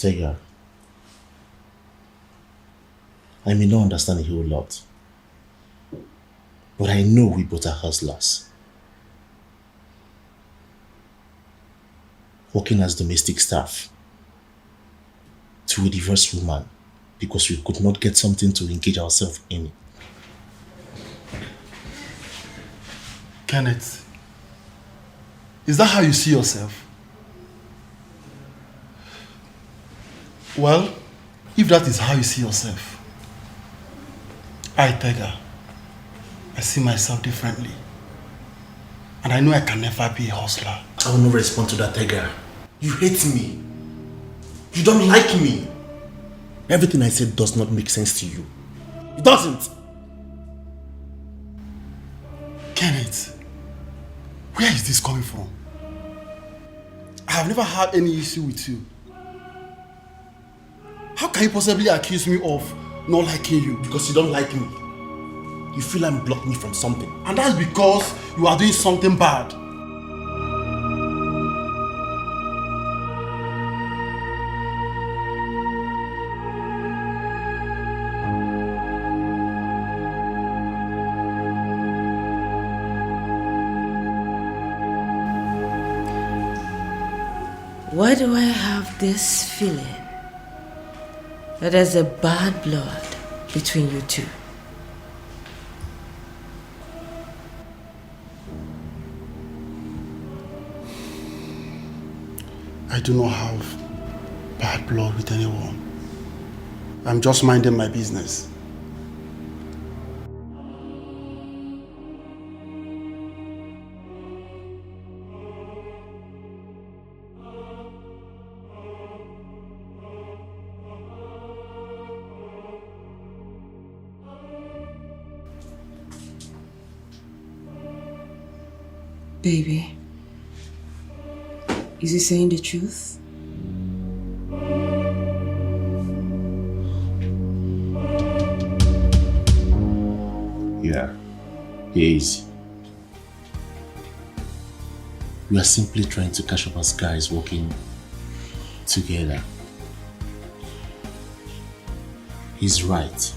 Dikeh, I may not understand a whole lot, but I know we both are hustlers. Working as domestic staff to a divorced woman because we could not get something to engage ourselves in. Queeneth, is that how you see yourself? Well, if that is how you see yourself, Dikeh, I see myself differently. And I know I can never be a hustler. I will not respond to that, Dikeh. You hate me. You don't like me. Everything I said does not make sense to you. It doesn't. Queeneth, where is this coming from? I have never had any issue with you. How can you possibly accuse me of not liking you? Because you don't like me. You feel I'm blocking me from something. And that's because you are doing something bad. Why do I have this feeling that there's a bad blood between you two? I do not have bad blood with anyone. I'm just minding my business. Baby, is he saying the truth? Yeah, he is. We are simply trying to catch up as guys working together. He's right.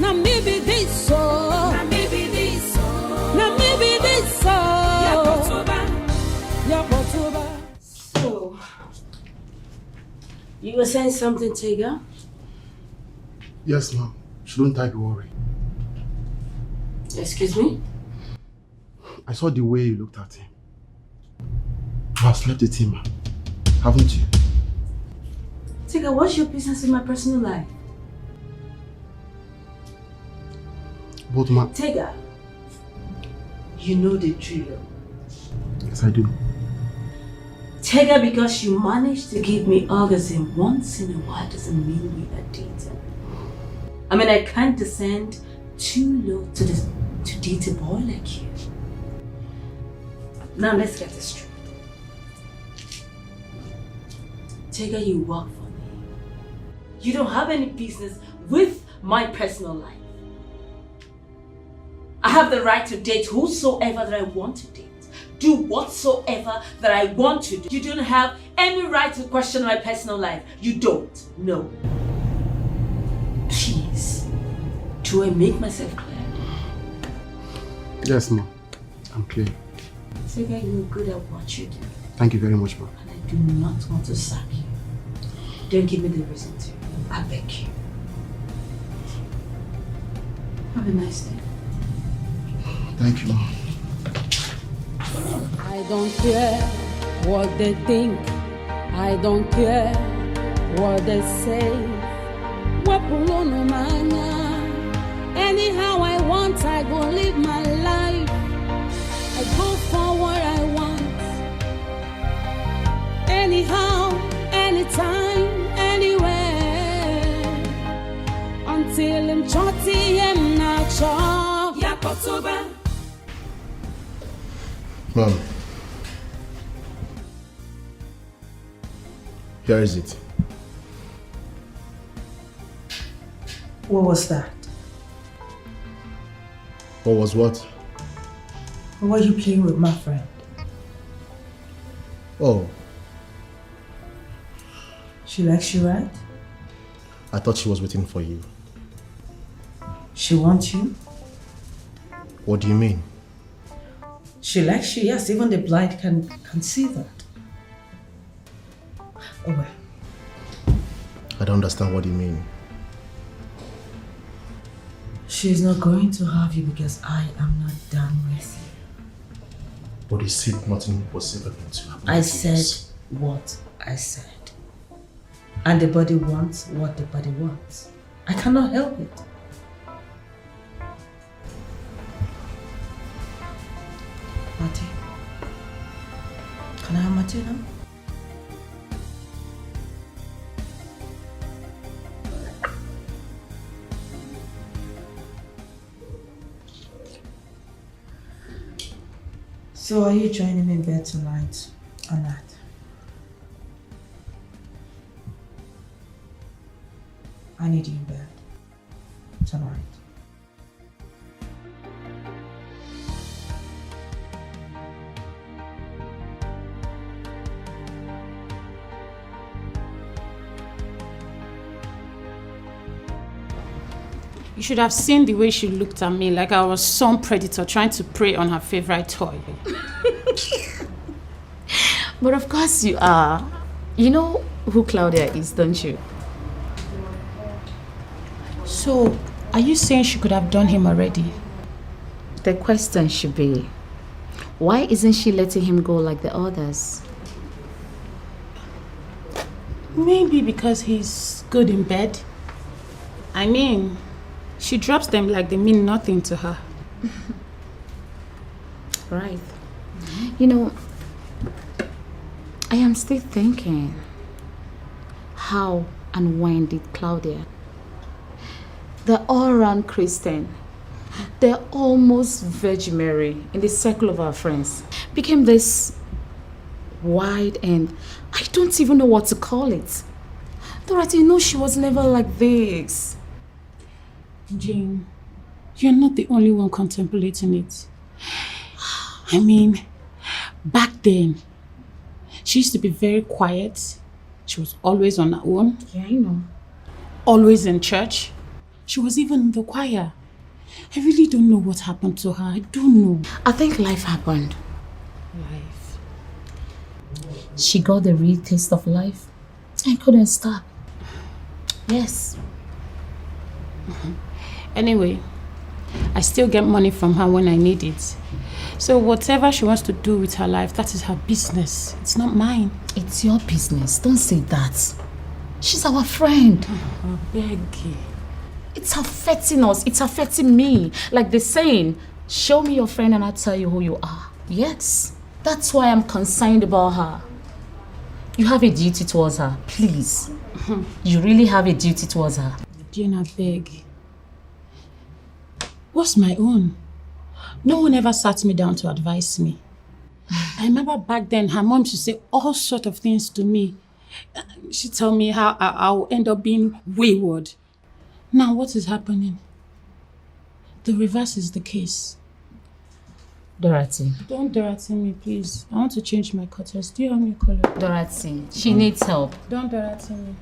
Now maybe this so. Now maybe this so. Now maybe this so. So, you were saying something, Dikeh? Yes, ma'am. Shouldn't I be worried? Excuse me? I saw the way you looked at him. You have slept with him, ma'am. Haven't you? Dikeh, what's your business in my personal life? Both, ma'am. Dikeh, you know the drill. Yes, I do. Dikeh, because you managed to give me orgasm once in a while doesn't mean we are dating. I mean, I can't descend too low to date a boy like you. Now let's get this straight. Dikeh, you work for me. You don't have any business with my personal life. I have the right to date whosoever that I want to date. Do whatsoever that I want to do. You don't have any right to question my personal life. You don't. No. Please. Do I make myself clear? Yes, ma'am. I'm clear. Dikeh, you're good at what you do. Thank you very much, ma'am. And I do not want to sack you. Don't give me the reason to. I beg you. Have a nice day. Thank you, ma'am. I don't care what they think. I don't care what they say. Anyhow I want, I go live my life. I go for what I want. Anyhow, anytime, anywhere. Until I'm chotty, I'm not sure. Yakotoba. Mom, here is it. What was that? What was what? Or were you playing with my friend? Oh, She likes you, right? I thought she was waiting for you. She wants you. What do you mean? She likes you, yes, even the blind can see that. Oh well. I don't understand what you mean. She's not going to have you because I am not done with you. But you said nothing was ever going to happen. I said what I said. And the body wants what the body wants. I cannot help it. Marty. Can I have Marty now? So are you joining me in bed tonight or not? I need you in bed tonight. You should have seen the way she looked at me like I was some predator trying to prey on her favorite toy. But of course you are. You know who Claudia is, don't you? So, are you saying she could have done him already? The question should be, why isn't she letting him go like the others? Maybe because he's good in bed. I mean, she drops them like they mean nothing to her. Right. You know, I am still thinking, how and when did Claudia, the all-round Christian, the almost Virgin Mary in the circle of our friends, became this wide and I don't even know what to call it. Dorothy, you know she was never like this. Jane, you're not the only one contemplating it. I mean, back then, she used to be very quiet. She was always on her own. Yeah, I know. Always in church. She was even in the choir. I really don't know what happened to her. I don't know. I think life happened. Life. She got the real taste of life and couldn't stop. Yes. Anyway, I still get money from her when I need it. So whatever she wants to do with her life, that is her business. It's not mine. It's your business. Don't say that. She's our friend. I beg you. It's affecting us. It's affecting me. Like the saying, show me your friend and I'll tell you who you are. Yes. That's why I'm concerned about her. You have a duty towards her. Please. You really have a duty towards her. Jane, I beg. What's my own? No one ever sat me down to advise me. I remember back then, her mom used to say all sorts of things to me. She'd tell me how I'll end up being wayward. Now, what is happening? The reverse is the case. Dorothy. Don't Dorothy me, please. I want to change my cutters. Do you have me a color? Dorothy, she needs help. Don't Dorothy me.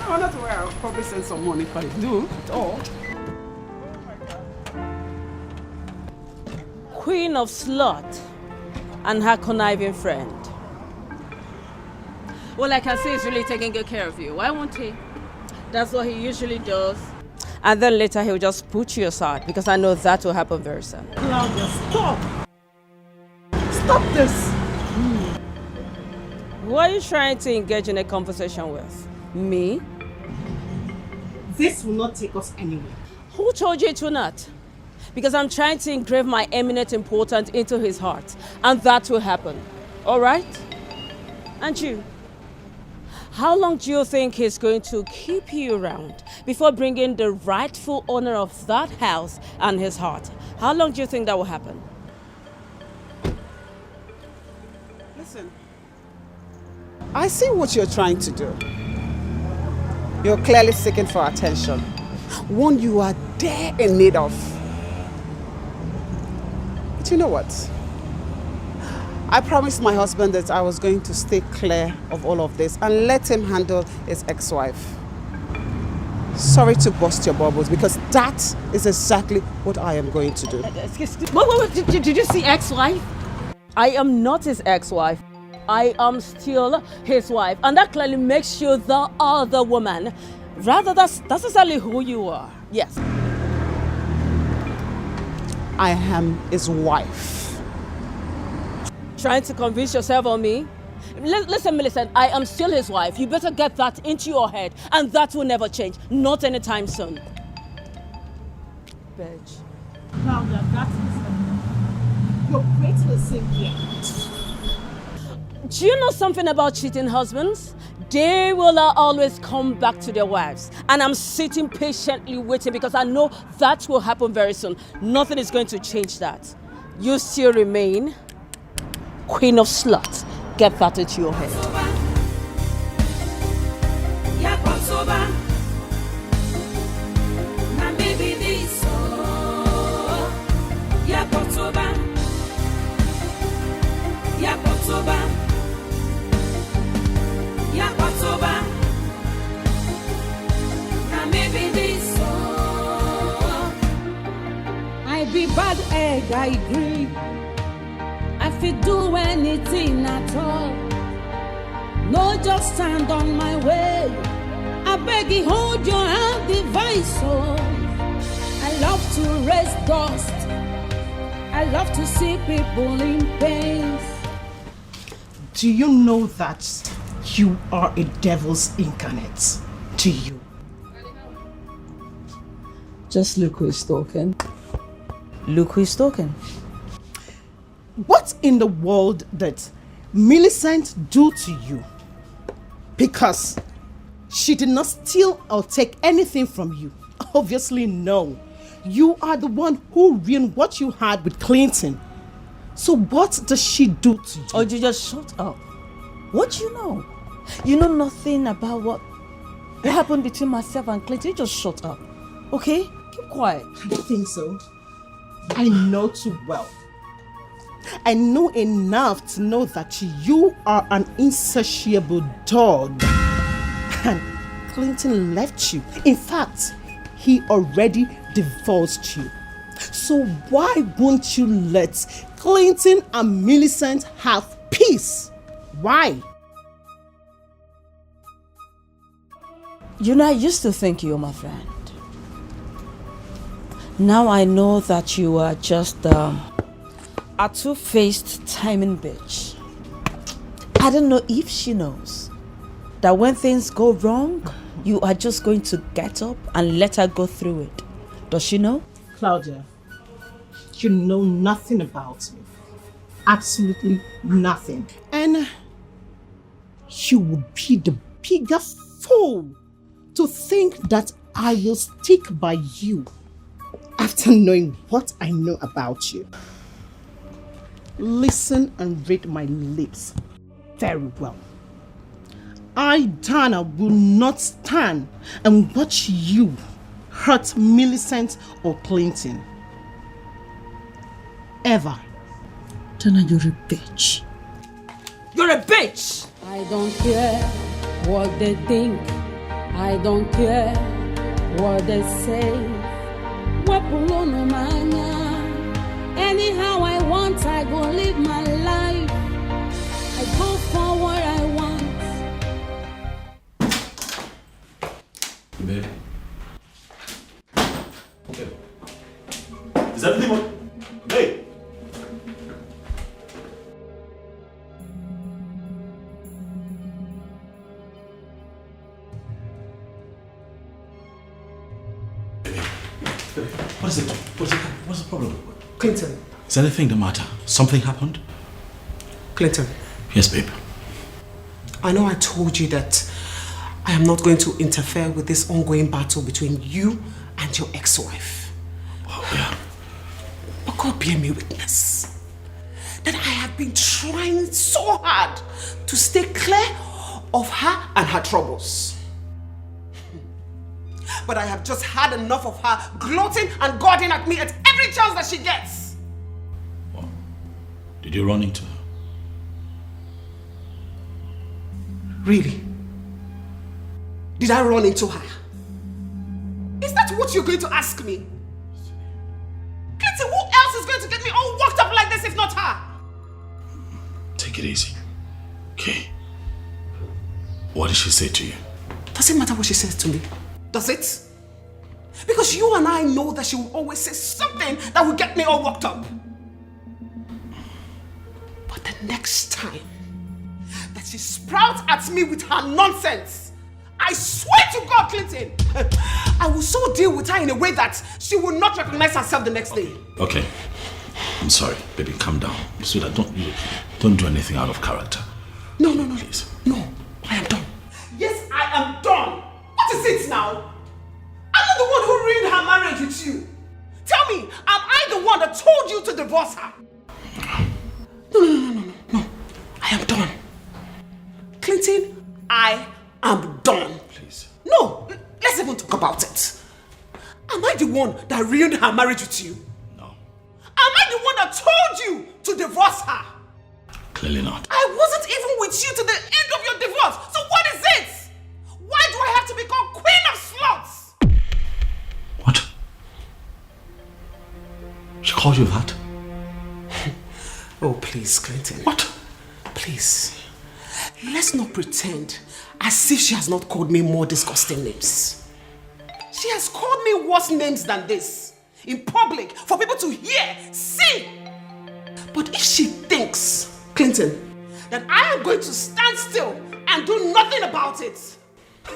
I'm not aware. I'll probably send some money if I do at all. Queen of Slut and her conniving friend. Well, I can see he's really taking good care of you. Why won't he? That's what he usually does. And then later he'll just put you aside because I know that will happen very soon. Claudia, stop! Stop this! Who are you trying to engage in a conversation with? Me? This will not take us anywhere. Who told you it will not? Because I'm trying to engrave my eminent importance into his heart. And that will happen. All right? And you? How long do you think he's going to keep you around before bringing the rightful owner of that house and his heart? How long do you think that will happen? Listen, I see what you're trying to do. You're clearly seeking for attention. One you are there in need of. But you know what? I promised my husband that I was going to stay clear of all of this and let him handle his ex-wife. Sorry to burst your bubbles, because that is exactly what I am going to do. Excuse me. Wait. Did you see ex-wife? I am not his ex-wife. I am still his wife. And that clearly makes you the other woman. Rather, that's exactly who you are. Yes. I am his wife. Trying to convince yourself on me? Listen, Millicent, I am still his wife. You better get that into your head, and that will never change. Not anytime soon. Bitch. Claudia, that is you're creating a scene here. Do you know something about cheating husbands? They will always come back to their wives. And I'm sitting patiently waiting because I know that will happen very soon. Nothing is going to change that. You still remain Queen of Slut. Get that into your head. I be bad egg, I agree. I fit do anything at all. No, just stand on my way. I beg you, hold your hand, device. Oh, I love to raise dust. I love to see people in pain. Do you know that you are a devil's incarnate? Do you? Just look who's talking. Look who's talking. What in the world did Millicent do to you? Because she did not steal or take anything from you. Obviously, no. You are the one who ruined what you had with Clinton. So what does she do to you? Oh, you just shut up. What do you know? You know nothing about what happened between myself and Clinton. You just shut up. Okay? Keep quiet. I think so. I know too well. I know enough to know that you are an insatiable dog. And Clinton left you. In fact, he already divorced you. So why won't you let Clinton and Millicent have peace? Why? You know, I used to think you were my friend. Now I know that you are just a two-faced timing bitch. I don't know if she knows that when things go wrong, you are just going to get up and let her go through it. Does she know? Claudia, you know nothing about me. Absolutely nothing. And you would be the bigger fool to think that I will stick by you after knowing what I know about you. Listen and read my lips very well. I, Dana, will not stand and watch you hurt Millicent or Clinton. Ever. Dana, you're a bitch. You're a bitch! I don't care what they think. I don't care what they say. Anyhow I want, I go live my life. I go for what I want. Babe. Is everything okay? Babe. What is it? What's the problem? Clinton. Is anything the matter? Something happened? Clinton. Yes, babe. I know I told you that I am not going to interfere with this ongoing battle between you and your ex-wife. Oh, yeah. But God bear me witness that I have been trying so hard to stay clear of her and her troubles. But I have just had enough of her gloating and goading at me at every chance that she gets. What? Did you run into her? Really? Did I run into her? Is that what you're going to ask me? Clinton, who else is going to get me all worked up like this if not her? Take it easy. Okay. What did she say to you? Does it matter what she says to me? Does it? Because you and I know that she will always say something that will get me all worked up. But the next time that she sprouts at me with her nonsense, I swear to God, Clinton, I will so deal with her in a way that she will not recognize herself the next day. Okay. I'm sorry, baby. Calm down. Sweetheart, don't do anything out of character. No. Please. No, I am done. Yes, I am done. What is it now? I'm not the one who ruined her marriage with you. Tell me, am I the one that told you to divorce her? No. I am done. Clinton, I am done. Please. No, let's even talk about it. Am I the one that ruined her marriage with you? No. Am I the one that told you to divorce her? Clearly not. I wasn't even with you to the end of your divorce. So what is it? Why do I have to be called Queen of Sluts? What? She called you that? Oh, please, Clinton. What? Please. Let's not pretend as if she has not called me more disgusting names. She has called me worse names than this. In public, for people to hear, see. But if she thinks, Clinton, that I am going to stand still and do nothing about it,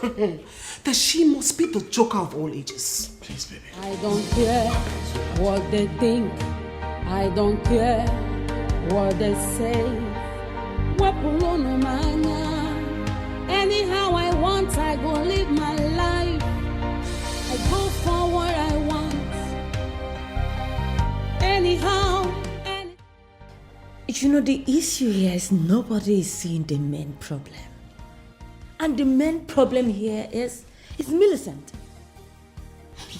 then she must be the joker of all ages. Please, baby. I don't care what they think. I don't care what they say. Anyhow I want, I go live my life. I go for what I want. Anyhow. You know, the issue here is nobody is seeing the main problem. And the main problem here is Millicent.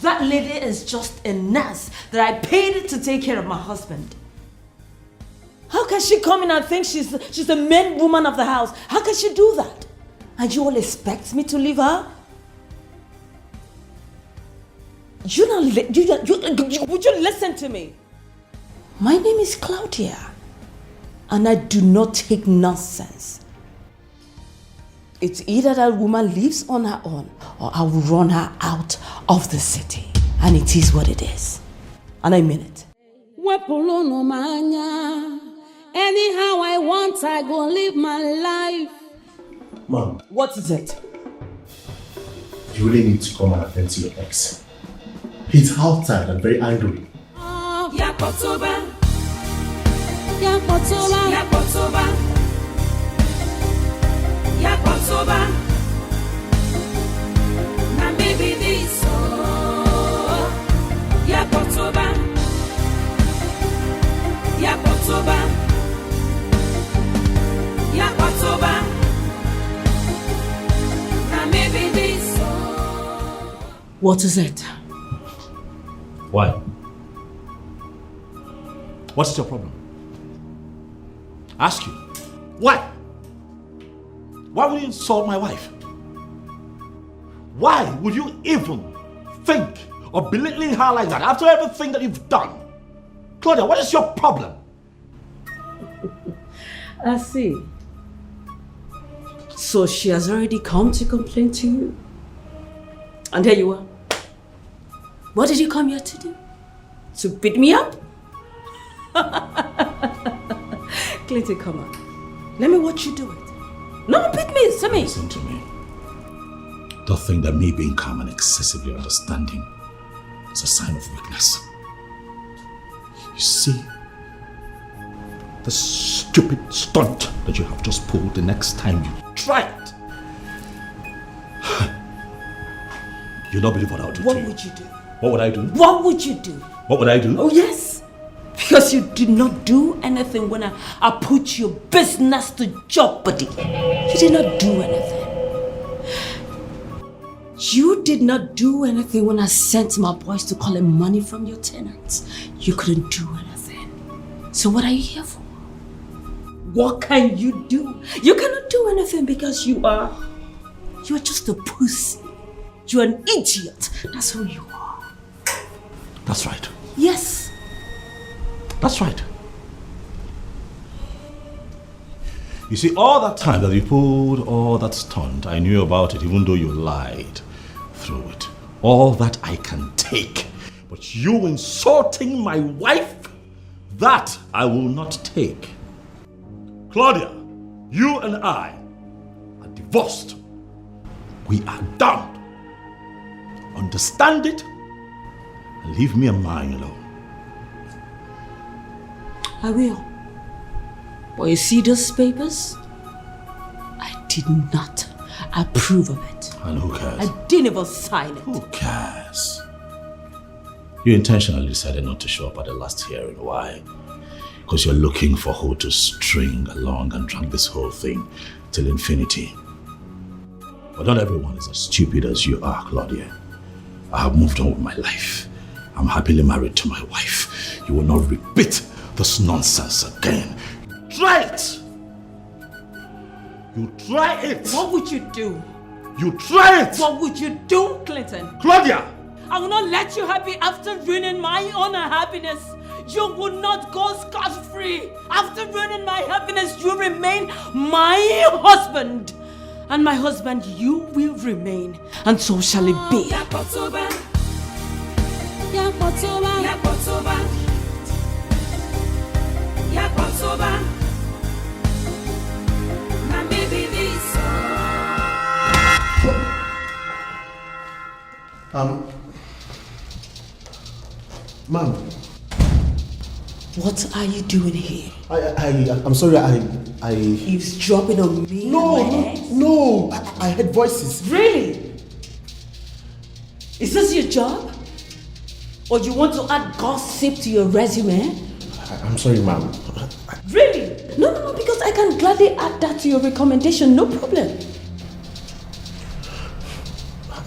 That lady is just a nurse that I paid to take care of my husband. How can she come in and think she's the main woman of the house? How can she do that? And you all expect me to leave her? Would you listen to me? My name is Claudia, and I do not take nonsense. It's either that woman lives on her own, or I will run her out of the city. And it is what it is. And I mean it. Anyhow I want, I go live my life. Mom. What is it? You really need to come and attend to your ex. He's outside and very angry. Yakotoba. Now maybe this Yakotoba. Now maybe this. What is it? Why? What is your problem? Ask you. Why? Why would you insult my wife? Why would you even think of belittling her like that after everything that you've done? Claudia, what is your problem? I see. So she has already come to complain to you? And there you are. What did you come here to do? To beat me up? Clinton, come on. Let me watch you do it. No, beat me, see me. Listen to me. Don't think that me being calm and excessively understanding is a sign of weakness. You see, the stupid stunt that you have just pulled, the next time you try it, you'll not believe what I'll do to you. What would you do? What would I do? What would you do? What would I do? Oh, yes. Because you did not do anything when I put your business to jeopardy. You did not do anything. You did not do anything when I sent my boys to collect money from your tenants. You couldn't do anything. So what are you here for? What can you do? You cannot do anything because you are just a pussy. You're an idiot. That's who you are. That's right. Yes. That's right. You see, all that time that you pulled all that stunt, I knew about it, even though you lied through it. All that I can take. But you insulting my wife, that I will not take. Claudia, you and I are divorced. We are done. Understand it and leave me and mine alone. I will. But you see those papers? I did not approve of it. And who cares? I didn't even sign it. Who cares? You intentionally decided not to show up at the last hearing. Why? Because you're looking for who to string along and drag this whole thing till infinity. But not everyone is as stupid as you are, Claudia. I have moved on with my life. I'm happily married to my wife. You will not repeat this nonsense again. Try it! You try it! What would you do? You try it! What would you do, Clinton? Claudia! I will not let you happy after ruining my own happiness. You will not go scot-free. After ruining my happiness, you remain my husband. And my husband, you will remain. And so shall it be. Ma'am. What are you doing here? I'm sorry, Eavesdropping on me? No, I heard voices. Really? Is this your job? Or you want to add gossip to your resume? I'm sorry, ma'am. Really? No, because I can gladly add that to your recommendation, no problem.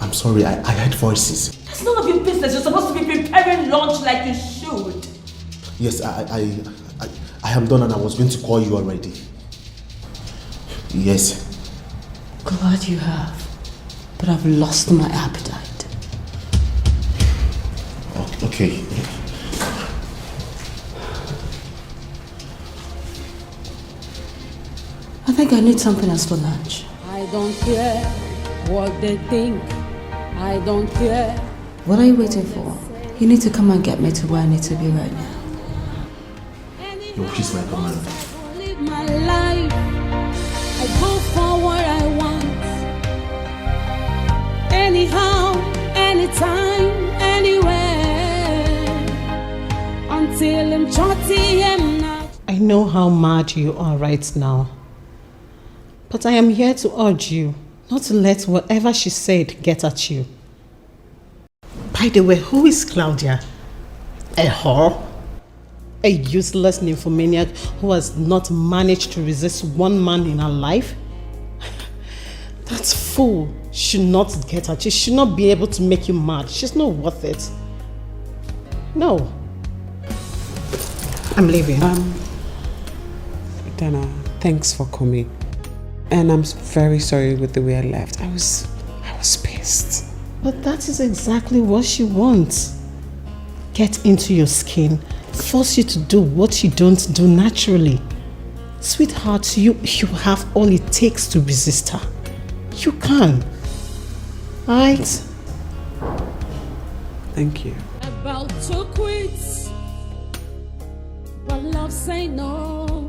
I'm sorry, I heard voices. That's none of your business. You're supposed to be preparing lunch like you should. Yes, I am done and I was going to call you already. Yes. Glad you have, but I've lost my appetite. Okay. I think I need something else for lunch. I don't care what they think. I don't care. What are you waiting for? You need to come and get me to where I need to be right now. Your peace, my command. Live my life. I go for what I want. Anyhow, anytime, anywhere. Until I'm 40, I'm not. I know how mad you are right now. But I am here to urge you not to let whatever she said get at you. By the way, who is Claudia? A whore? A useless nymphomaniac who has not managed to resist one man in her life? That fool should not get at you. She should not be able to make you mad. She's not worth it. No. I'm leaving. Dana, thanks for coming. And I'm very sorry with the way I left. I was pissed. But that is exactly what she wants. Get into your skin, force you to do what you don't do naturally. Sweetheart, you have all it takes to resist her. You can. Right? Thank you. About to quit, but love say no.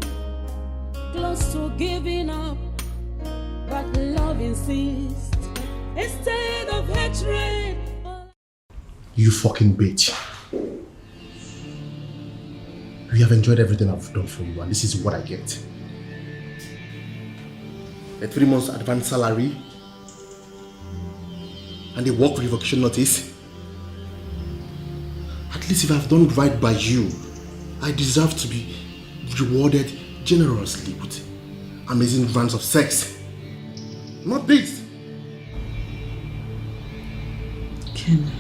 Close to giving up, but love insists. Instead of hatred. You fucking bitch. You have enjoyed everything I've done for you, and this is what I get. A 3 months advance salary and a work revocation notice. At least if I've done right by you, I deserve to be rewarded generously with amazing rounds of sex. Not this. Queeneth,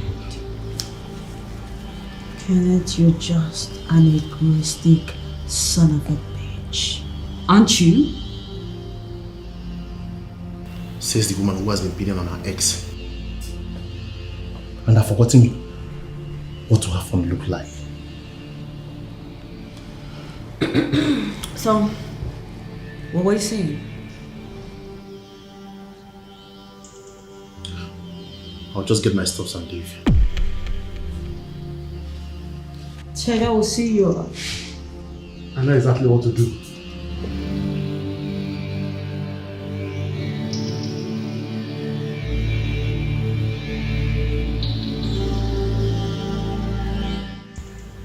you're just an egoistic son of a bitch. Aren't you? Says the woman who has been beating on her ex. And I've forgotten what to have fun look like. So, what were you saying? I'll just get my stuff and leave. Chega will see you. I know exactly what to do.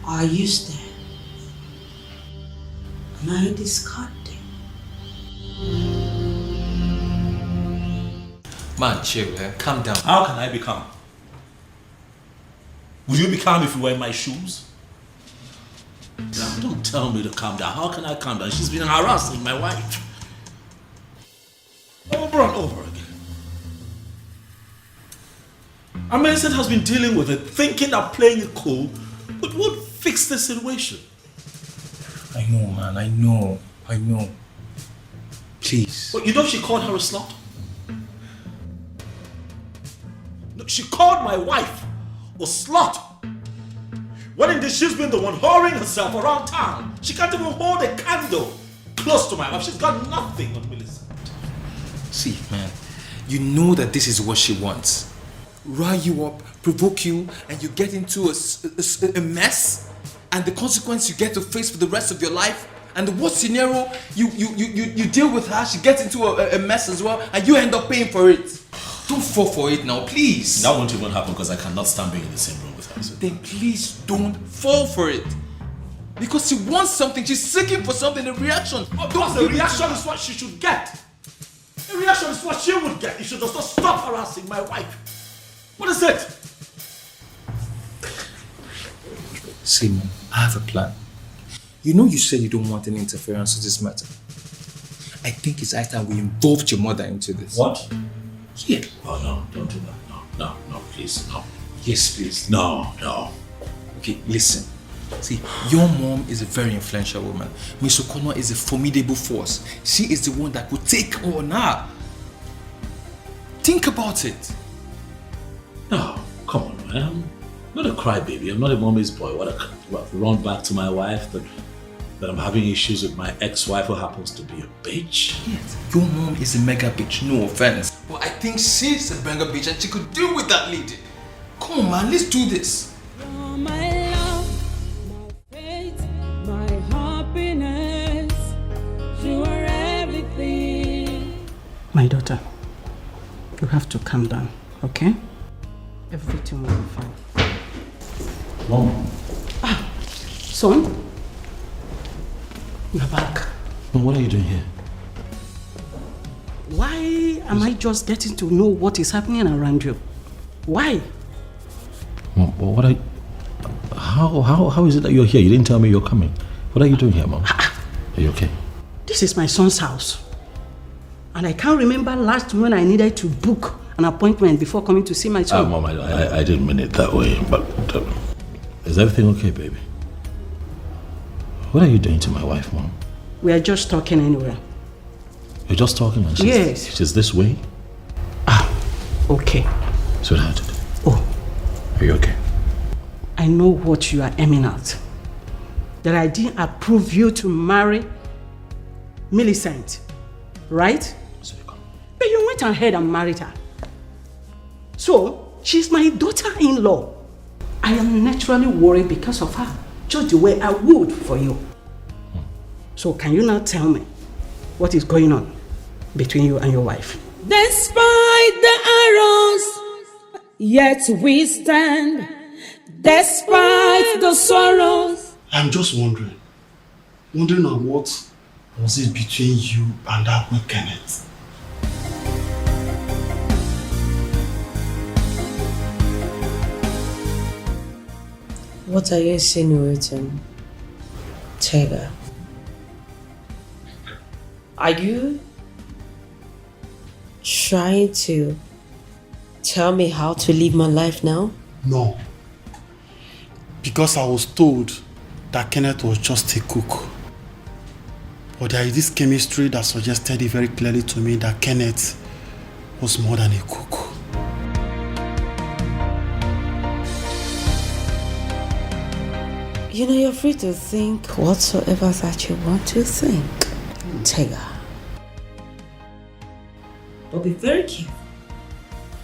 Are you there? Am I discarding? Man, chill, calm down. How can I be calm? Would you be calm if you were in my shoes? Now, don't tell me to calm down. How can I calm down? She's been harassing my wife. Over and over again. Amazon has been dealing with it, thinking that playing it cool would fix the situation. I know, man, I know. Please. But you know she called her a slut? No, she called my wife a slut. When indeed she's been the one whoring herself around town. She can't even hold a candle close to my wife. She's got nothing on Millicent. See, man, you know that this is what she wants. Rile you up, provoke you, and you get into a mess, and the consequence you get to face for the rest of your life. And the worst scenario, you deal with her, she gets into a mess as well, and you end up paying for it. Don't fall for it now, please. That won't even happen because I cannot stand being in the same room with her. So. Then please don't fall for it. Because she wants something, she's seeking for something, a reaction. Because the reaction is what she should get. The reaction is what she would get if she does not stop harassing my wife. What is it? See, man, I have a plan. You know you said you don't want any interference with this matter. I think it's high time we involved your mother into this. What? Yeah. Oh, no, don't do that. No, please, no. Yes, please. No. Okay, listen. See, your mom is a very influential woman. Miss O'Connor is a formidable force. She is the one that could take on her. Think about it. No, come on, man. I'm not a crybaby. I'm not a mommy's boy. What run back to my wife that I'm having issues with my ex-wife who happens to be a bitch? Yes, your mom is a mega bitch, no offense. But I think she's a mega bitch and she could deal with that lady. Come on, man, let's do this. My love, my faith, my happiness, you are everything. My daughter, you have to calm down, okay? Everything will be fine. Mom. Son, you're back. Mom, what are you doing here? Why am I just getting to know what is happening around you? Why? Mom, what are you... How is it that you're here? You didn't tell me you're coming. What are you doing here, Mom? Are you okay? This is my son's house. And I can't remember last when I needed to book an appointment before coming to see my son. Mom, I didn't mean it that way, but... is everything okay, baby? What are you doing to my wife, Mom? We are just talking anyway. You're just talking and Yes. she's this way? okay. Sweetheart. Oh, Are you okay? I know what you are aiming at. That I didn't approve you to marry Millicent, right? But you went ahead and married her. So, she's my daughter-in-law. I am naturally worried because of her, just the way I would for you. So, can you now tell me what is going on between you and your wife? Despite the arrows, yet we stand. Despite the sorrows. I'm just wondering on what was it between you and that Queeneth? What are you insinuating, Tega? Are you trying to tell me how to live my life now? No. Because I was told that Queeneth was just a cook. But there is this chemistry that suggested it very clearly to me that Queeneth was more than a cook. You know, you're free to think whatsoever that you want to think, Tega. But be very careful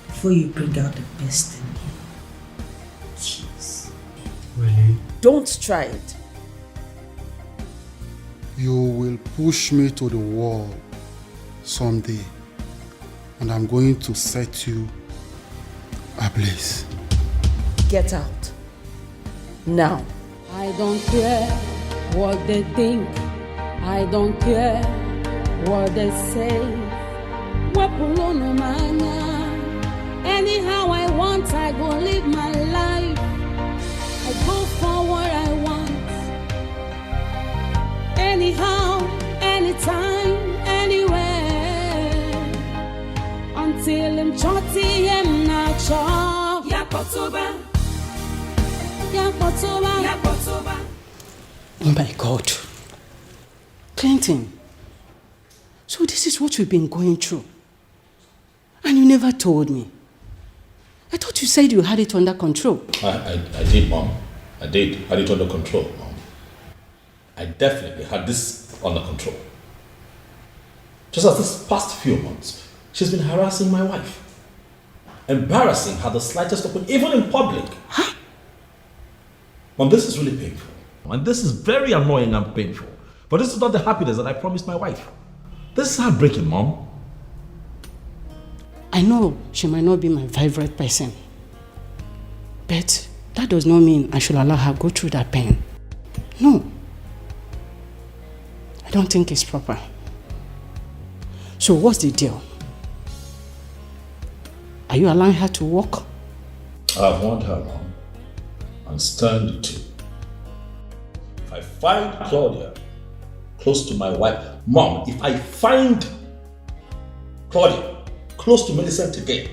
before you bring out the best in me. Jeez. Really? Don't try it. You will push me to the wall someday, and I'm going to set you ablaze. Get out. Now. I don't care what they think. I don't care what they say. Anyhow I want, I go live my life. I go for what I want. Anyhow, anytime, anywhere. Until I'm chotty and not chop. Yapotoba. Oh my God. Clinton. So this is what we've been going through. And you never told me. I thought you said you had it under control. I did, Mom. I did. Had it under control, Mom. I definitely had this under control. Just as this past few months, she's been harassing my wife. Embarrassing her the slightest open, even in public. Huh? Mom, this is really painful. And this is very annoying and painful. But this is not the happiness that I promised my wife. This is heartbreaking, Mom. I know she might not be my favorite person. But that does not mean I should allow her go through that pain. No. I don't think it's proper. So what's the deal? Are you allowing her to walk? I've warned her, Mom. And stand to. If I find Claudia close to my wife, Mom, if I find Claudia close to Millicent again,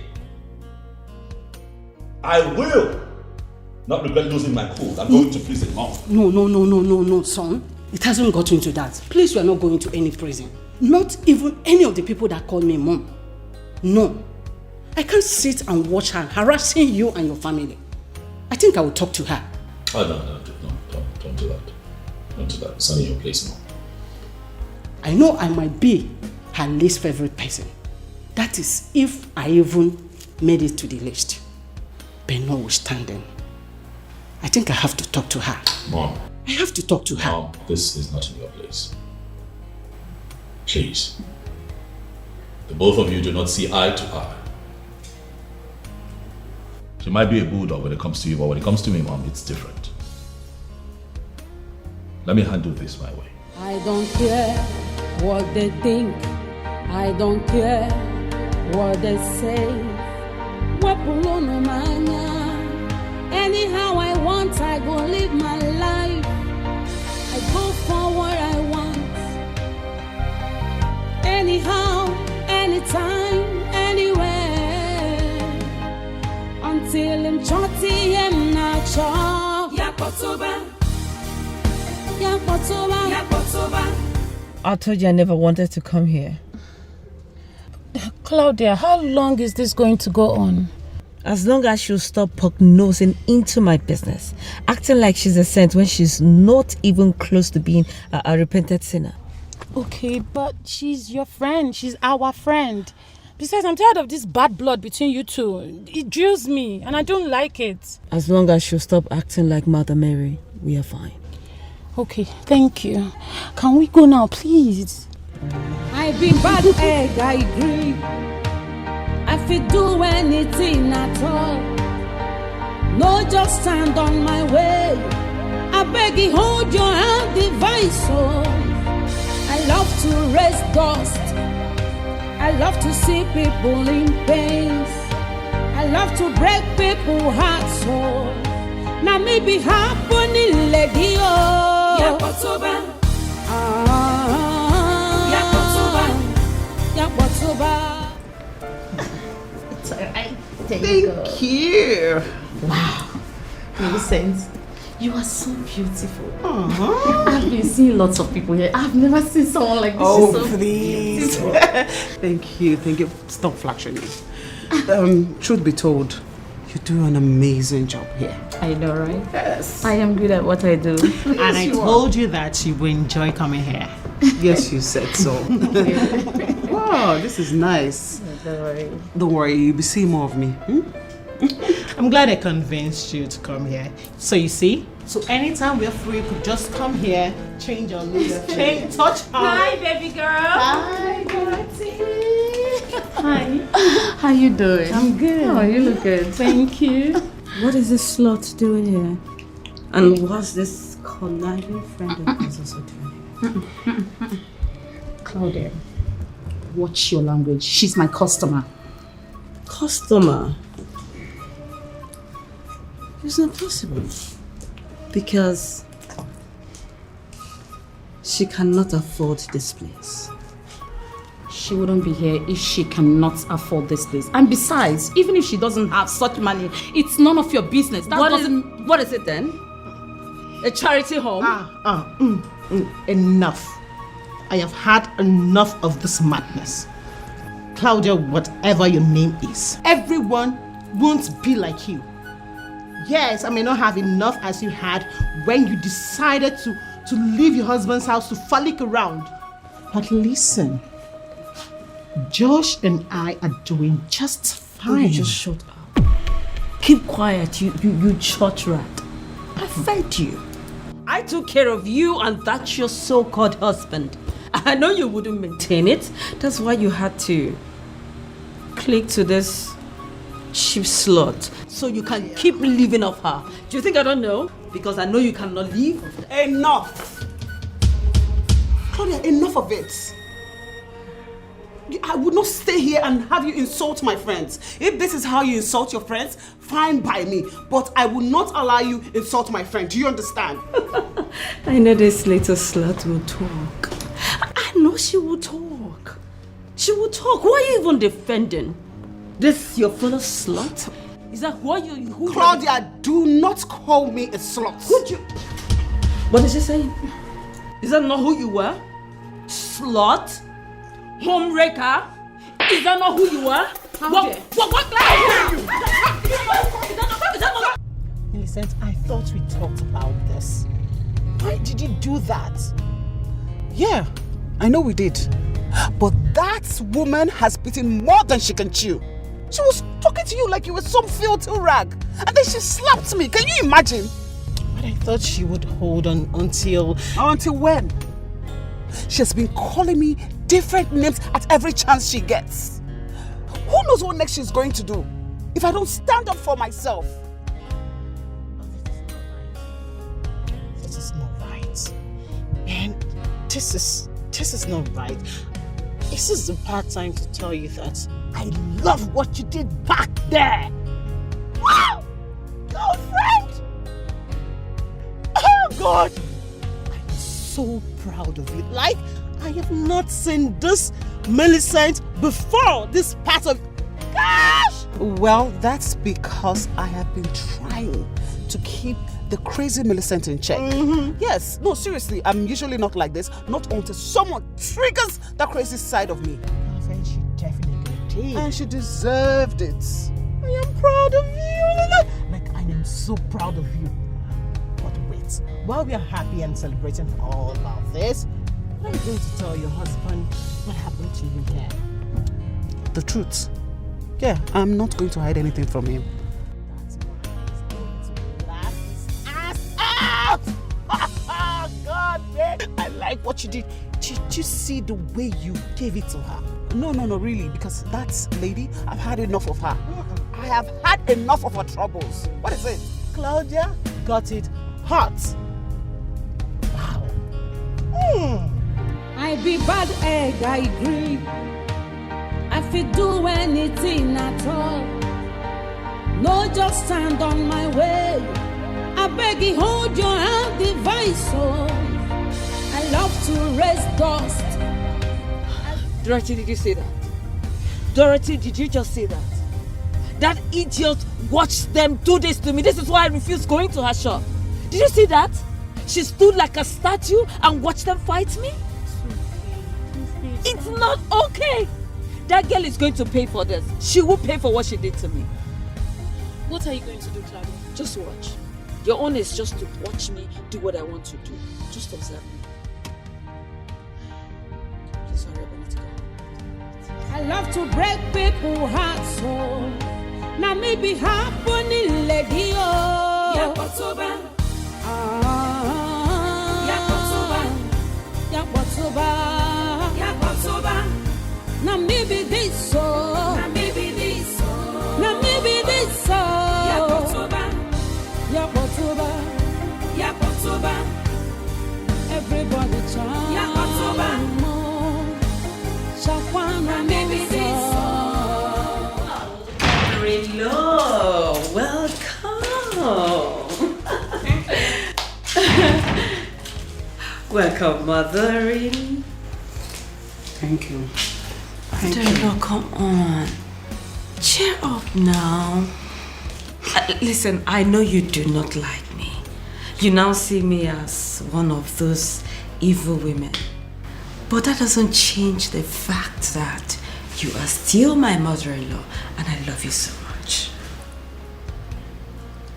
I will not regret losing my cool. I'm going to prison, Mom. No, son. It hasn't gotten to that. Please, you are not going to any prison. Not even any of the people that call me Mom. No. I can't sit and watch her harassing you and your family. I think I will talk to her. Oh, no, don't do that. Don't do that. It's not in your place, Mom. I know I might be her least favorite person. That is if I even made it to the list. But notwithstanding, I think I have to talk to her. Mom. I have to talk to her. Mom, this is not in your place. Please. The both of you do not see eye to eye. She might be a bulldog when it comes to you, but when it comes to me, Mom, it's different. Let me handle this my way. I don't care what they think. I don't care what they say. Anyhow I want, I go live my life. I go for what I want. Anyhow, anytime, anywhere. Until I'm chotty and not chop. Yapotoba. I told you I never wanted to come here. Claudia, how long is this going to go on? As long as she'll stop poke-nosing into my business, acting like she's a saint when she's not even close to being a repentant sinner. Okay, but she's your friend. She's our friend. Besides, I'm tired of this bad blood between you two. It drills me, and I don't like it. As long as she'll stop acting like Mother Mary, we are fine. Okay, thank you. Can we go now, please? I be bad egg, I agree. I fit do anything at all. No, just stand on my way. I beg you, hold your hand, device. Oh, I love to raise dust. I love to see people in pain. I love to break people's hearts. So now maybe happening lady. Oh, Yakotoba. Yakotoba. It's alright. Thank you. Wow. Millicent, you are so beautiful. Uh-huh. I've been seeing lots of people here. I've never seen someone like this. Oh, She's so please. Thank you. Stop flashing me. Truth be told, you do an amazing job here. I know, right? Yes. I am good at what I do. And I told you that you will enjoy coming here. Yes, you said so. Wow, this is nice. Don't worry. Don't worry, you'll be seeing more of me. I'm glad I convinced you to come here. So you see, so anytime we're free, you could just come here, change our looks, touch our... Hi, baby girl. Hi, Dorothy. Hi. How you doing? I'm good. Oh, you look good. Thank you. What is this slut doing here? And what's this conniving friend of yours also doing here? Claudia, watch your language. She's my customer. Customer? It's not possible. Because she cannot afford this place. She wouldn't be here if she cannot afford this place. And besides, even if she doesn't have such money, it's none of your business. What is it then? A charity home? Enough. I have had enough of this madness. Claudia, whatever your name is, everyone won't be like you. Yes, I may not have enough as you had when you decided to leave your husband's house to frolic around. But listen, Josh and I are doing just fine. You just shut up. Keep quiet, you church rat. I fed you. I took care of you and that's your so-called husband. I know you wouldn't maintain it. That's why you had to click to this cheap slut so you can keep living off her. Do you think I don't know? Because I know you cannot leave. Enough! Claudia, enough of it. I would not stay here and have you insult my friends. If this is how you insult your friends, fine by me. But I will not allow you insult my friend. Do you understand? I know this little slut will talk. I know she will talk. She will talk. Why are you even defending? This your fellow slut? Is that who Claudia, do not call me a slut. What is she saying? Is that not who you were? Slut? Homewrecker? Is that not who you are? Millicent, I thought we talked about this. Why did you do that? Yeah, I know we did. But that woman has bitten more than she can chew. She was talking to you like you were some filthy rag. And then she slapped me. Can you imagine? But I thought she would hold on until... Until when? She has been calling me different names at every chance she gets. Who knows what next she's going to do if I don't stand up for myself? This is not right. Man, this is not right. This is the part time to tell you that I love what you did back there. Wow! Girlfriend! Oh God! I'm so proud of you. Like, I have not seen this Millicent before this part of... Gosh! Well, that's because I have been trying to keep the crazy Millicent in check. Yes, no, seriously, I'm usually not like this. Not until someone triggers that crazy side of me. Girlfriend, she definitely did. did. And she deserved it. I am proud of you. Like, I am so proud of you. But wait, while we are happy and celebrating all of this, what are you going to tell your husband what happened to you here? The truth. Yeah, I'm not going to hide anything from him. That's why he's going to laugh his ass out! God, man! I like what you did. Did you see the way you gave it to her? No, really, because that lady, I've had enough of her. I have had enough of her troubles. What is it? Claudia got it hot. Wow. I be bad egg, I agree. I fit do anything at all. No, just stand on my way. I beg you, hold your hand device. Oh, I love to raise dust. Dorothy, did you say that? Dorothy, did you just say that? That idiot watched them do this to me. This is why I refused going to her shop. Did you see that? She stood like a statue and watched them fight me? It's not okay. That girl is going to pay for this. She will pay for what she did to me. What are you going to do, Claudia? Just watch. Your own is just to watch me do what I want to do. Just observe me. Please hurry up, I need to go. I love to break people's hearts. So now maybe happening lady. Yakotoba. Now maybe this so. Now maybe this so. Now maybe this so. Yakotoba. Everybody chant. Yakotoba. Shakwana maybe this so. Hello, welcome. Welcome, mother. Thank you. Mother-in-law, come on. Cheer up now. Listen, I know you do not like me. You now see me as one of those evil women. But that doesn't change the fact that you are still my mother-in-law and I love you so much.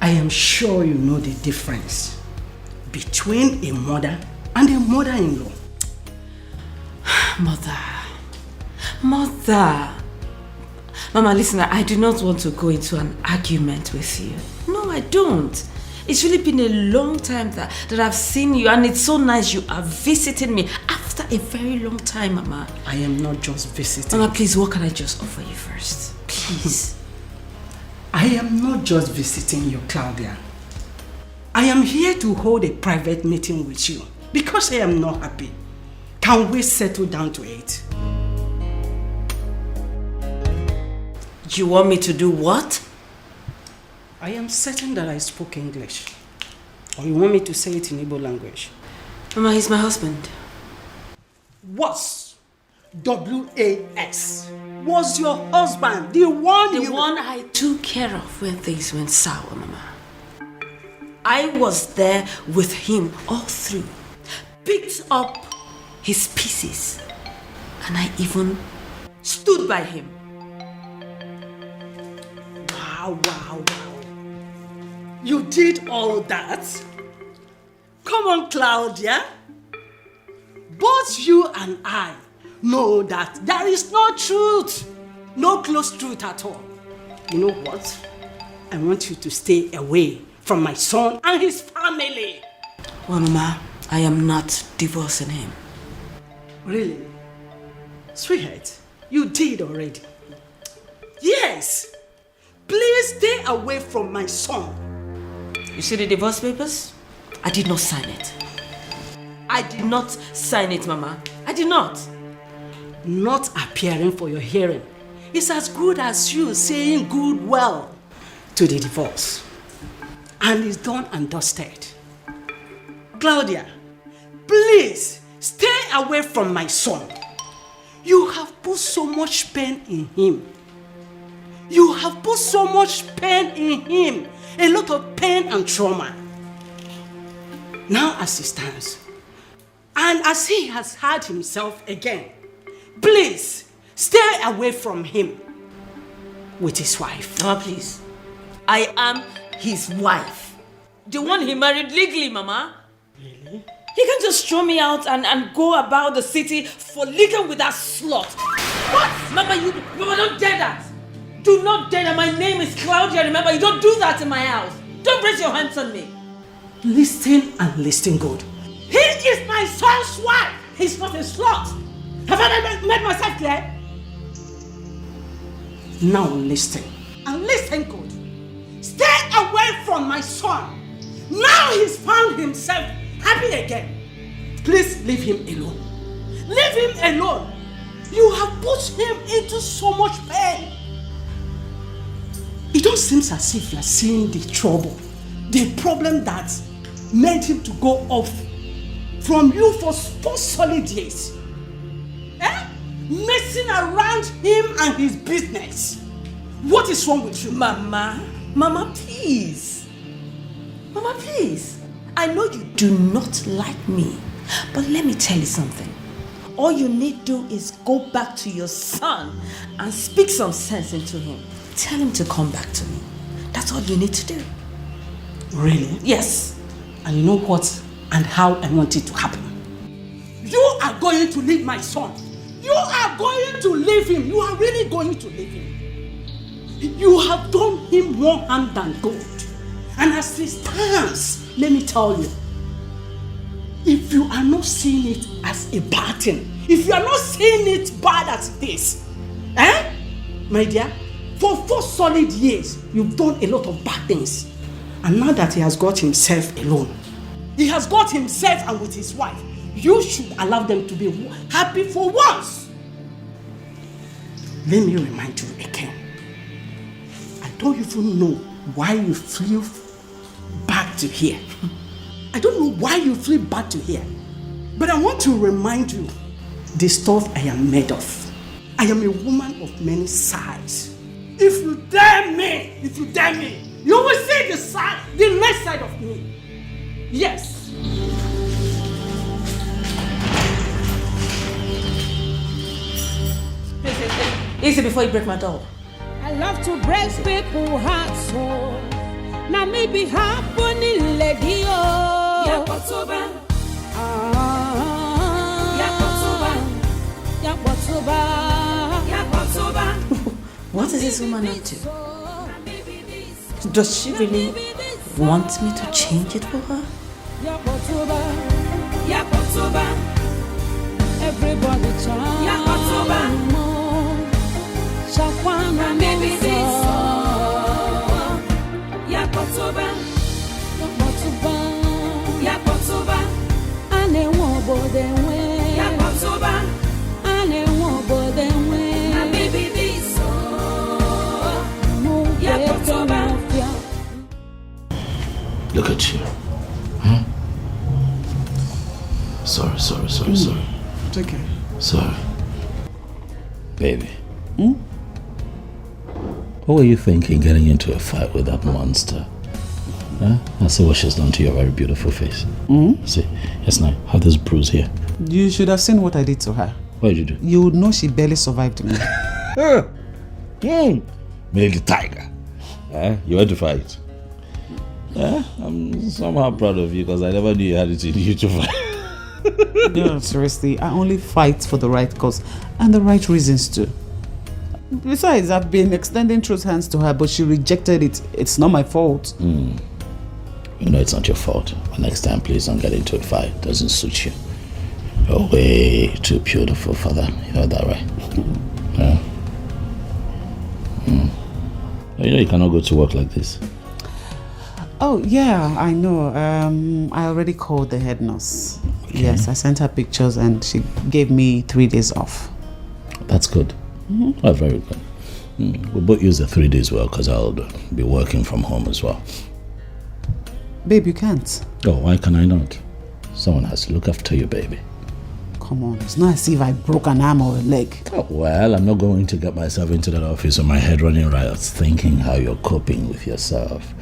I am sure you know the difference between a mother and a mother-in-law. Mother. Mama, listen, I do not want to go into an argument with you. No, I don't. It's really been a long time that I've seen you, and it's so nice you are visiting me after a very long time, Mama. I am not just visiting. Mama, please, what can I just offer you first? Please. I am not just visiting you, Claudia. I am here to hold a private meeting with you because I am not happy. Can we settle down to it? You want me to do what? I am certain that I spoke English. Or you want me to say it in Igbo language? Mama, he's my husband. Was. W-A-S. Was your husband the one The one I took care of when things went sour, Mama. I was there with him all through. Picked up his pieces. And I even stood by him. Wow. You did all that? Come on, Claudia. Both you and I know that there is no truth. No close truth at all. You know what? I want you to stay away from my son and his family. Well, Mama, I am not divorcing him. Really? Sweetheart, you did already. Yes. Please stay away from my son. You see the divorce papers? I did not sign it. I did not sign it, Mama. I did not. Not appearing for your hearing is as good as you saying goodwill to the divorce. And it's done and dusted. Claudia, please stay away from my son. You have put so much pain in him. You have put so much pain in him. A lot of pain and trauma. Now as he stands, and as he has had himself again, please Stay away from him with his wife. Mama, please. I am his wife. The one he married legally, Mama. Really? He can't just throw me out and go about the city for living with that slut. What? Mama, don't dare that. Do not dare that. My name is Claudia. Remember, you don't do that in my house. Don't raise your hands on me. Listen and listen good. He is my son's wife. He's not a slut. Have I made myself clear? Now listen. And listen good. Stay away from my son. Now he's found himself happy again. Please leave him alone. Leave him alone. You have put him into so much pain. It don't seem as if you're seeing the trouble, the problem that made him to go off from you for 4 solid years. Messing around him and his business. What is wrong with you? Mama, please. Mama, please. I know you do not like me, but let me tell you something. All you need to do is go back to your son and speak some sense into him. Tell him to come back to me. That's all you need to do. Really? Yes. And you know what and how I want it to happen. You are going to leave my son. You are going to leave him. You are really going to leave him. You have done him more harm than good. And as it stands, let me tell you, if you are not seeing it as a bad thing, if you are not seeing it bad as this, my dear, for 4 solid years, you've done a lot of bad things. And now that he has got himself alone, he has got himself and with his wife, you should allow them to be happy for once. Let me remind you again. I don't even know why you flew back to here. I don't know why you flew back to here. But I want to remind you the stuff I am made of. I am a woman of many sides. If you dare me, you will see the next side of me. Yes. Easy before you break my doll. I love to break people's hearts, so now maybe happening, lady. Yakotoba. What is this woman up to? Does she really want me to change it for her? Everybody chant. Shakwana baby this. Yakotoba. Ane won bodenwe. Yakotoba. Ane won bodenwe. Na baby this. Yakotoba. Look at you. Huh? Sorry. It's okay. Sorry. Baby. What were you thinking getting into a fight with that monster? Huh? I see what she's done to your very beautiful face. See, yes, now, have this bruise here. You should have seen what I did to her. What did you do? You would know she barely survived me. Millie the tiger. You went to fight. I'm somehow proud of you because I never knew you had it in you to fight. No, seriously, I only fight for the right cause and the right reasons too. Besides, I've been extending truth hands to her, but she rejected it. It's not my fault. You know it's not your fault. But next time, please don't get into a fight. It doesn't suit you. You're way too beautiful for that. You know that, right? Yeah. You know you cannot go to work like this. Oh, yeah, I know. I already called the head nurse. Okay. Yes, I sent her pictures and she gave me 3 days off. That's good. Oh, very good. We'll both use the 3 days well because I'll be working from home as well. Babe, you can't. Oh, why can I not? Someone has to look after you, baby. Come on, it's not as if I broke an arm or a leg. Oh, well, I'm not going to get myself into that office with my head running riots thinking how you're coping with yourself.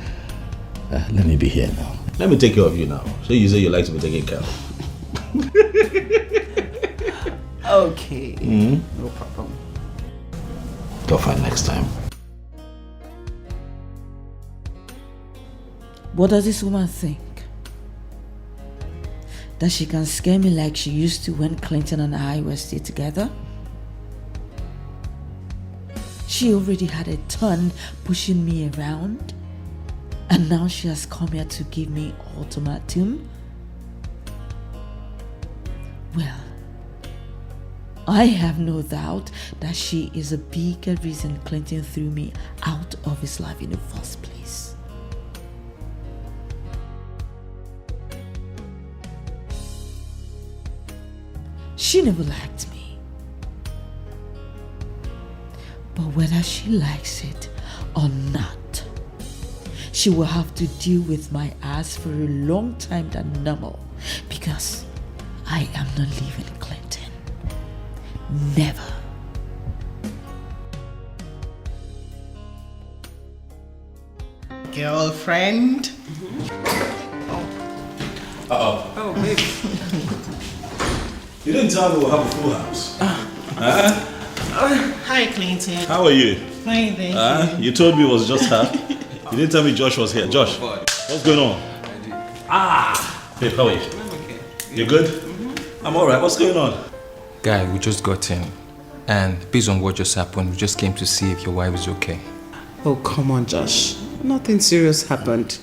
Let me be here now. Let me take care of you now. So you say you like to be taken care of. Okay. No problem. tougher next time. What does this woman think? That she can scare me like she used to when Clinton and I were still together? She already had a ton pushing me around, and now she has come here to give me ultimatum? Well, I have no doubt that she is a bigger reason Clinton threw me out of his life in the first place. She never liked me. But whether she likes it or not, she will have to deal with my ass for a long time than normal, because I am not leaving Clinton. Never. Girlfriend? Oh, baby. You didn't tell me we'll have a full house. Hi, Clinton. How are you? Fine, thank you. You told me it was just her. You didn't tell me Josh was here. Josh, what's going on? Babe, how are you? I'm okay. You good? I'm alright. What's going on? Guy, we just got in. And based on what just happened, we just came to see if your wife is okay. Oh, come on, Josh. Nothing serious happened.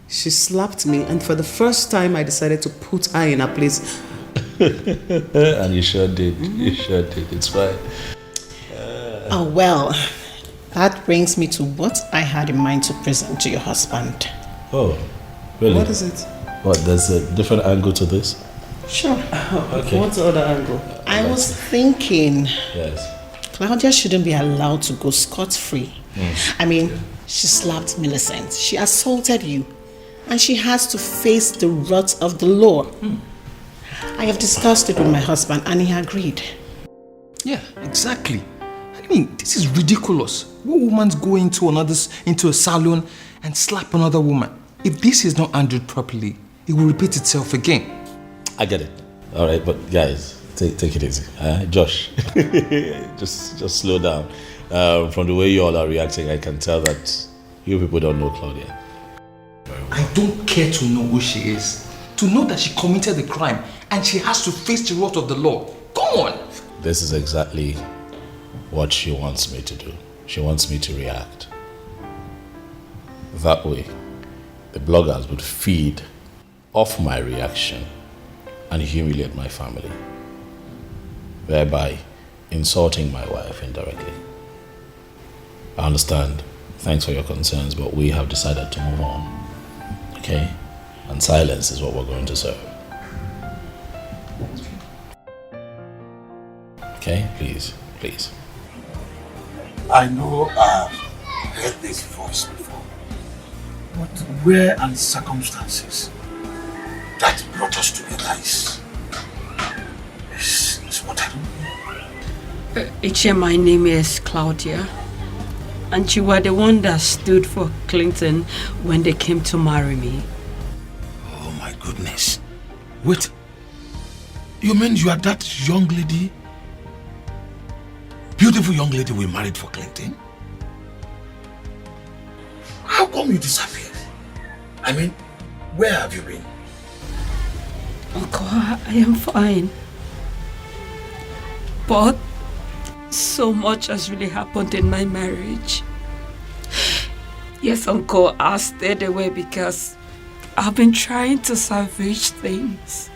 She slapped me, and for the first time, I decided to put her in her place. And you sure did. You sure did. It's fine. Oh, well, that brings me to what I had in mind to present to your husband. Oh, really? What is it? What, there's a different angle to this? Sure. Okay. What's the other angle? I was thinking Yes. Claudia shouldn't be allowed to go scot-free. I mean, she slapped Millicent, she assaulted you, and she has to face the wrath of the law. I have discussed it with my husband and he agreed. Yeah, exactly. I mean, this is ridiculous. What woman's going into a salon and slap another woman? If this is not handled properly, it will repeat itself again. I get it. All right, but guys, take it easy. Josh, just slow down. From the way you all are reacting, I can tell that you people don't know Claudia. I don't care to know who she is. To know that she committed the crime and she has to face the wrath of the law. Come on! This is exactly what she wants me to do. She wants me to react. That way, the bloggers would feed off my reaction and humiliate my family, thereby insulting my wife indirectly. I understand. Thanks for your concerns, but we have decided to move on. Okay? And silence is what we're going to serve. Okay? Please. I know I've heard this voice before, but where are the circumstances that brought us together is what I don't know. Iche, my name is Claudia, and you were the one that stood for Clinton when they came to marry me. Oh my goodness. Wait, you mean you are that young lady? Beautiful young lady we married for Clinton? How come you disappeared? I mean, where have you been? Uncle, I am fine. But so much has really happened in my marriage. Yes, Uncle, I stayed away because I've been trying to salvage things.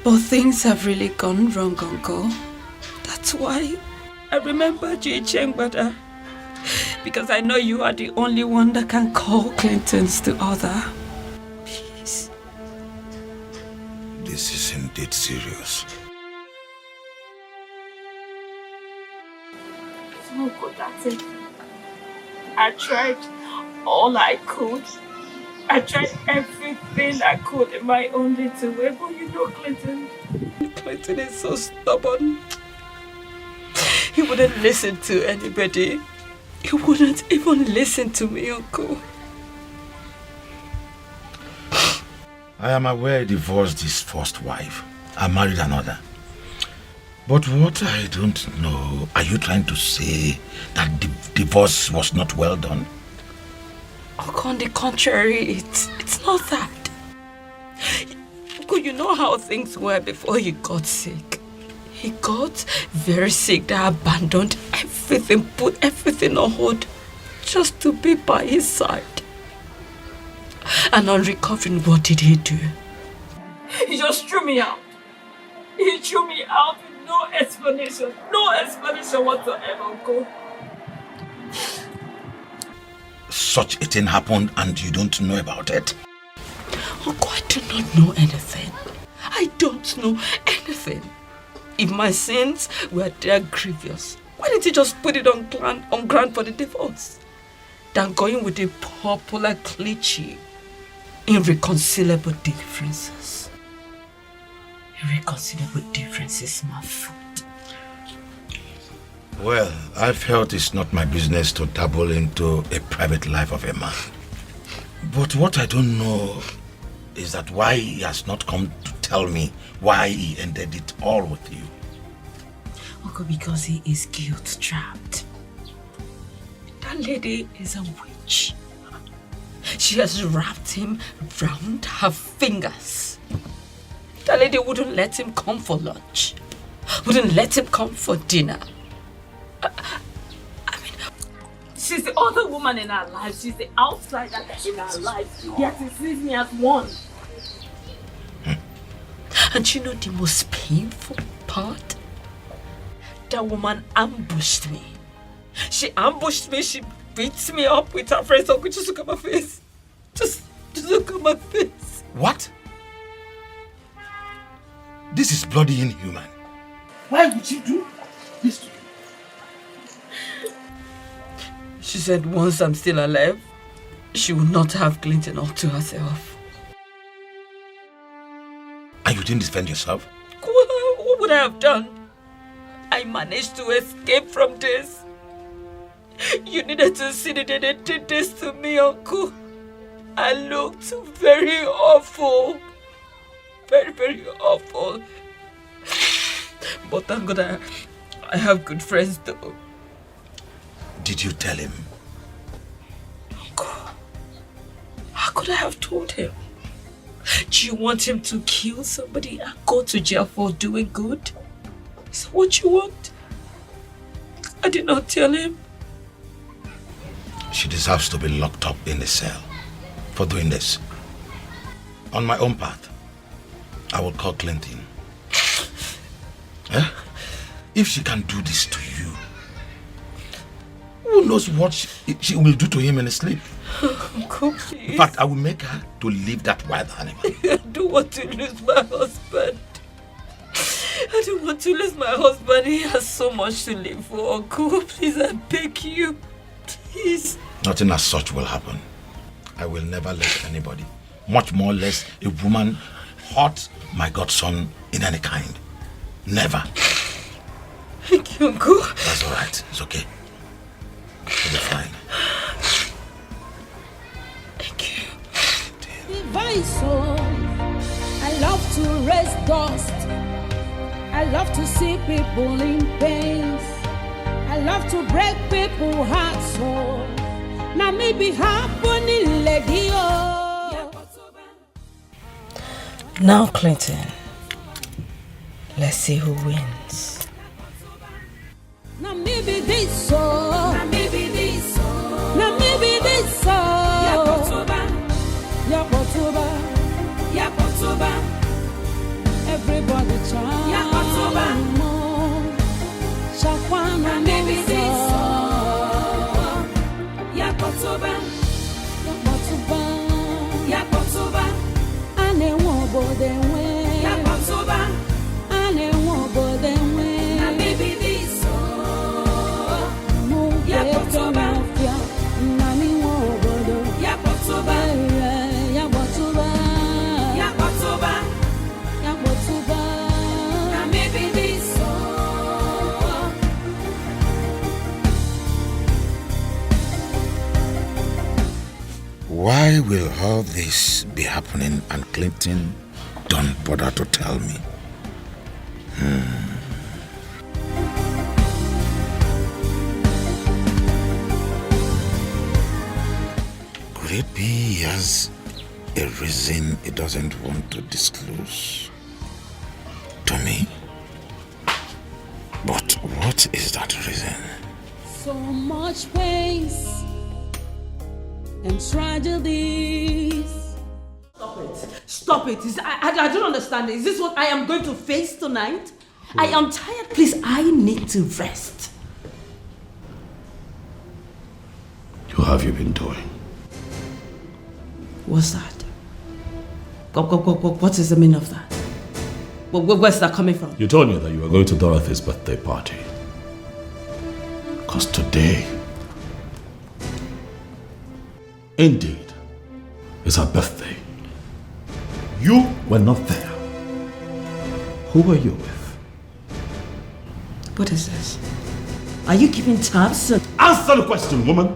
But things have really gone wrong, Uncle. That's why I remembered you, Chengbada. Because I know you are the only one that can call Clinton's the other. Please. This is indeed serious. Uncle, that's it. I tried all I could. I tried everything I could in my own little way, but you know Clinton is so stubborn. He wouldn't listen to anybody. He wouldn't even listen to me, Uncle. I am aware he divorced his first wife and married another. But what I don't know, are you trying to say that the divorce was not well done? Oh, on the contrary, it's not that. You know how things were before he got sick. He got very sick, that abandoned everything, put everything on hold just to be by his side. And on recovering, what did he do? He just threw me out. He threw me out with no explanation. No explanation whatsoever, Uncle. Such a thing happened and you don't know about it? Uncle, I do not know anything. I don't know anything. If my sins were that grievous, why didn't he just put it on ground for the divorce? Than going with a popular cliche, irreconcilable differences. Irreconcilable differences, my foot. Well, I felt it's not my business to dabble into a private life of a man. But what I don't know is that why he has not come to tell me why he ended it all with you. Uncle, because he is guilt-trapped. That lady is a witch. She has wrapped him round her fingers. That lady wouldn't let him come for lunch. Wouldn't let him come for dinner. She's the other woman in our life. She's the outsider in our life. Yet he sees me as one. And you know the most painful part? That woman ambushed me. She ambushed me. She beats me up with her friends. Uncle, just look at my face. Just look at my face. What? This is bloody inhuman. Why would you do this to me? She said once I'm still alive, she will not have Clinton all to herself. And you didn't defend yourself? What would I have done? I managed to escape from this. You needed to see that they did this to me, Uncle. I looked very awful. Very, very awful. But thank God I have good friends though. Did you tell him? Uncle, how could I have told him? Do you want him to kill somebody and go to jail for doing good? Is that what you want? I did not tell him. She deserves to be locked up in a cell for doing this. On my own part, I will call Clinton. If she can do this to you, who knows what she will do to him in his sleep? Uncle, please. In fact, I will make her to leave that wild animal. I don't want to lose my husband. I don't want to lose my husband. He has so much to live for. Uncle, please, I beg you. Please. Nothing as such will happen. I will never let anybody, much more less a woman, hurt my godson in any kind. Never. Thank you, Uncle. That's all right. It's okay. You'll be fine. Thank you. I love to raise dust. I love to see people in pain. I love to break people's hearts. So now maybe happening legio. Now, Clinton, let's see who wins. Now maybe this so. Now maybe this so. Now maybe this so. Yakotoba. Yakotoba. Everybody chant. Yakotoba. Shakwana maybe this so. Yakotoba. Yakotoba. Yakotoba. Ane wobo dewe. Yakotoba. Ane wobo dewe. Now maybe this. Why will all this be happening and Clinton don't bother to tell me? Could it be he has a reason he doesn't want to disclose to me? But what is that reason? So much pains and tragedies. Stop it. I don't understand. Is this what I am going to face tonight? I am tired. Please, I need to rest. What have you been doing? What's that? What is the meaning of that? Where's that coming from? You told me that you were going to Dorothy's birthday party. Because today, indeed, is her birthday. You were not there. Who were you with? What is this? Are you keeping tabs? Answer the question, woman.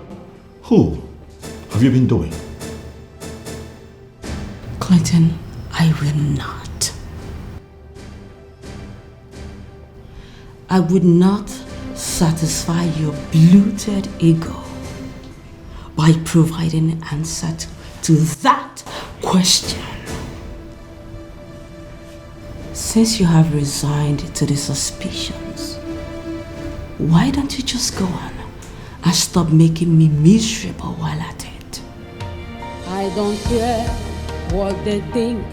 Who have you been doing? Clinton, I will not. I would not satisfy your bloated ego by providing an answer to that question. Since you have resigned to the suspicions, why don't you just go on and stop making me miserable while at it? I don't care what they think.